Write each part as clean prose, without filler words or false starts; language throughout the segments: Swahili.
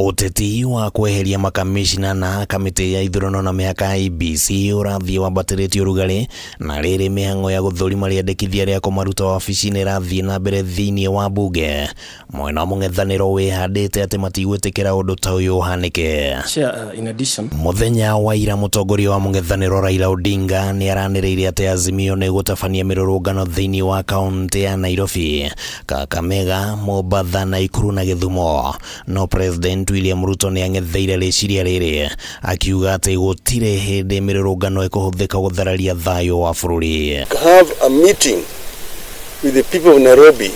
Uteti wa kweheria makamicina na kamiti ya ithurano na miaka IEBC urathii wambatĩrĩtio rugari na rĩrĩ mĩhang'o ya gũthũrima rĩendekithia rĩa kũmaruta wabici-inĩ ĩrathiĩ na mbere thĩinĩ wa bunge. Mwena wa mũng'ethanĩro wĩhandĩte atĩ matigwĩtĩkĩra ũndũ ta ũyũ ũhanĩke. Mũthenya wa ira mũtongoria wa mũng'ethanĩro Raila Odinga nĩ aranĩrĩire atĩ Azimio nĩ gũtabania mĩrũrũngano thĩinĩ wa kaunti ya Nairobi, Kakamega, Mombasa, Nakuru na Gĩthumo. No President William Ruto nĩ ang'etheire rĩciria rĩrĩ akiuga atĩ gũtirĩ hĩndĩ mĩrũrũngano ĩkũhũthĩka gũthararia thayũ wa bũrũri. Have a meeting with the people of Nairobi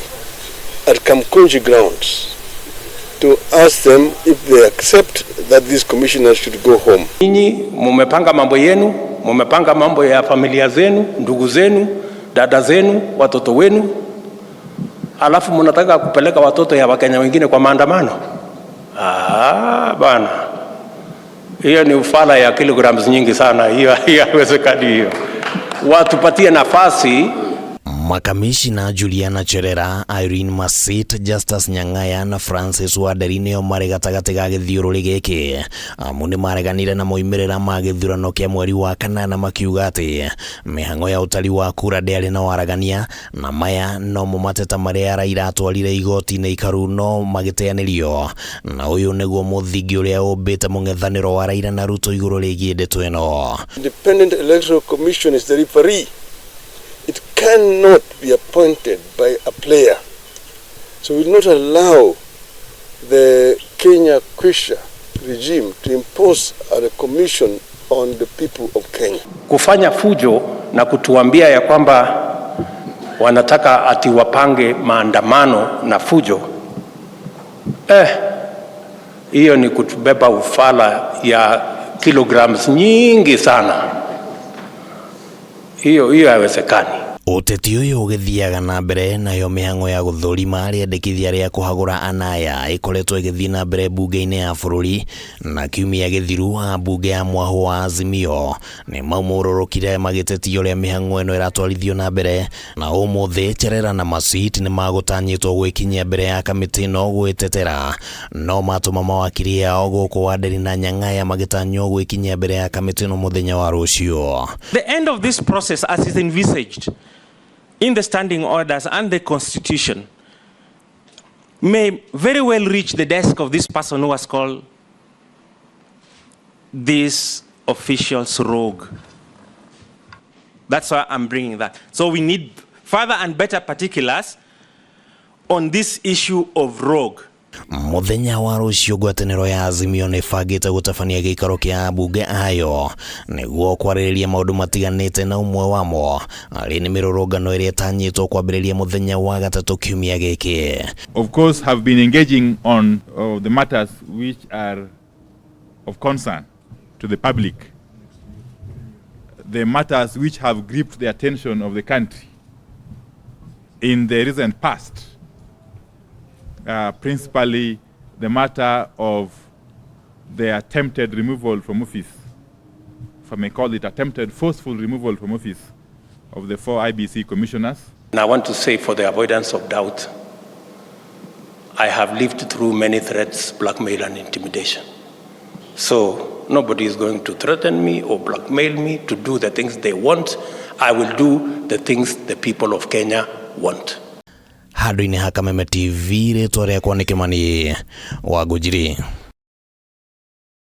at Kamkunji grounds to ask them if they accept that these commissioners should go home. Ninyi mumepanga mambo yenu, mumepanga mambo ya familia zenu, ndugu zenu, dada zenu, watoto wenu, alafu mnataka kupeleka watoto ya Wakenya wengine kwa maandamano. Bana, hiyo ni ufala ya kilograms nyingi sana. Hiyo haiwezekani hiyo. Watupatie nafasi. Makamicina Juliana Cherera, Irene Masit, Justus Nyang'aya na Francis Waderi nĩo marĩ gatagatĩ ga gĩthiũrũrĩ gĩkĩ. Amwe nĩ mareganire na moimĩrĩra ma gĩthurano kĩa mweri wa kanana makiuga atĩ mĩhang'o ya ũtari wa kura ndĩarĩ na waragania na maya no mateta marĩa Raila atwarire igoti-inĩ ikaru no magĩteanĩrio. Na ũyũ nĩguo mũthingi ũrĩa ũmbĩte mũng'ethanĩro wa Raila na Ruto igũrũ rĩgiĩ ndeto ĩno. Independent Electoral Commission is the referee. It cannot be appointed by a player. So we will not allow the Kenya Kwisha regime to impose a commission on the people of Kenya. Kufanya fujo na kutuambia ya kwamba wanataka ati wapange maandamano na fujo. Hiyo ni kutubeba ufala ya kilograms nyingi sana. Hiyo haiwezekani. Uteti ũyũ ũgĩthiaga na mbere nayo mĩhang'o ya gũthũrima rĩendekithia rĩa kũhagũra anaya ĩkoretwo ĩgĩthiĩ na mbere bunge-inĩ ya bũrũri, na kiumia gĩthiru wa bunge ya mwahũ wa Azimio nĩ maumũrũrũkire magĩtetia ũrĩa mĩhang'o ĩno ĩratwarithio na mbere, na ũmũthĩ Cherera na Masit nĩ magũtanyĩtwo gwĩkinyia mbere ya kamĩtĩ ĩno gwĩtetera, no matũma mawakiri ao gũkũ Waderi na Nyang'aya magĩtanywo gwĩkinyia mbere ya kamĩtĩ ĩno mũthenya wa rũciũ. The end of this process as is envisaged in the standing orders and the constitution may very well reach the desk of this person who has called these officials rogue. That's why I'm bringing that. So we need further and better particulars on this issue of rogue. Mũthenya wa rũciũ ngwatanĩro ya Azimio nĩ ĩbangĩte gũtabania gĩikaro kĩa bunge ayo nĩguo kwarĩrĩria maũndũ matiganĩte, na ũmwe wamo arĩ nĩ mĩrũrũngano ĩrĩa ĩtanyĩtwo kwambĩrĩria mũthenya wa gatatũ kiumia gĩkĩ. Of course, have been engaging on the matters which are of concern to the public, the matters which have gripped the attention of the country in the recent past. Principally the matter of the attempted removal from office, if I may call it attempted forceful removal from office, of the 4 IEBC commissioners. And I want to say, for the avoidance of doubt, I have lived through many threats, blackmail and intimidation. So nobody is going to threaten me or blackmail me to do the things they want. I will do the things the people of Kenya want. Handũ-inĩ ha Kameme TV rĩtwa rĩakwa nĩ Kĩmani wa Ngũnjiri.